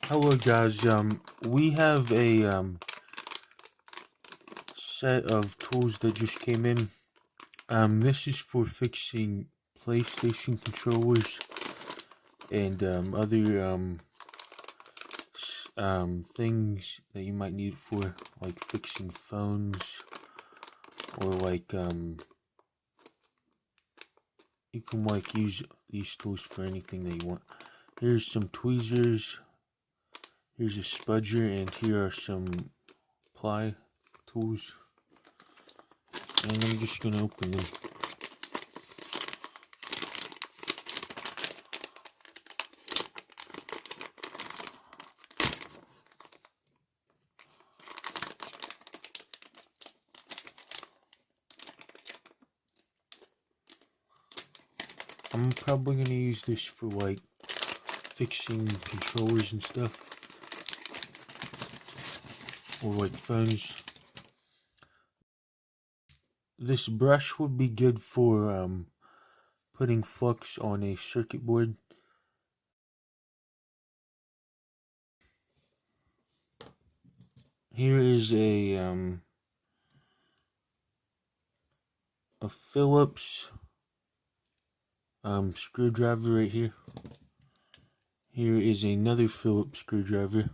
Hello guys, we have a set of tools that just came in. This is for fixing PlayStation controllers and other things that you might need for like fixing phones, or like you can like use these tools for anything that you want. Here's some tweezers, here's a spudger, and here are some ply tools. And I'm just gonna open them. I'm probably gonna use this for like fixing controllers and stuff, or like phones. This brush would be good for putting flux on a circuit board. Here is a Phillips screwdriver right here. Here is another Phillips screwdriver.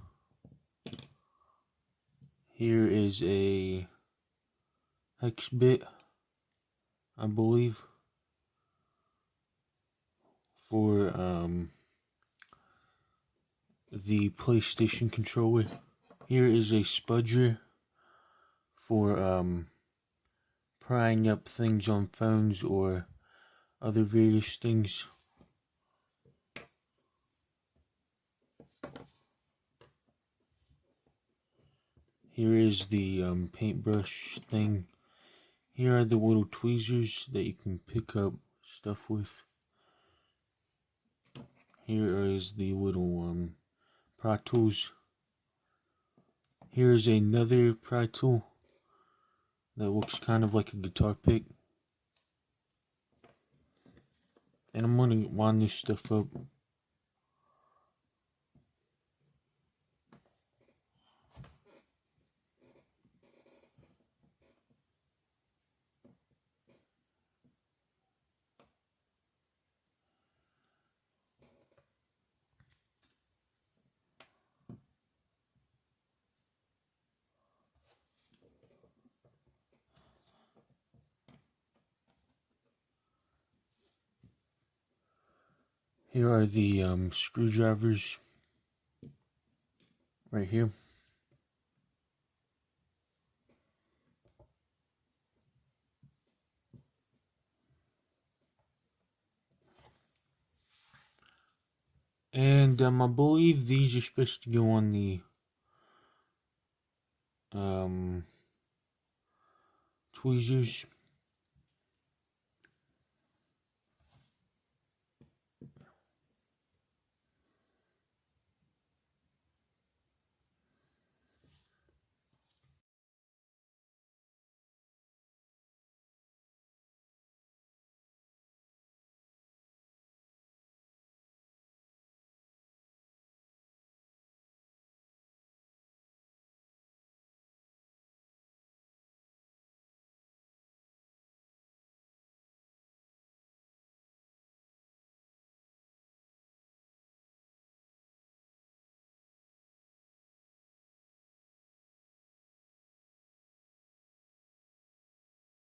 Here is a hex bit, I believe, for the PlayStation controller. Here is a spudger for prying up things on phones or other various things. Here is the paintbrush thing. Here are the little tweezers that you can pick up stuff with. Here is the little pry tools. Here is another pry tool that looks kind of like a guitar pick. And I'm gonna wind this stuff up. Here are the screwdrivers right here. And I believe these are supposed to go on the tweezers.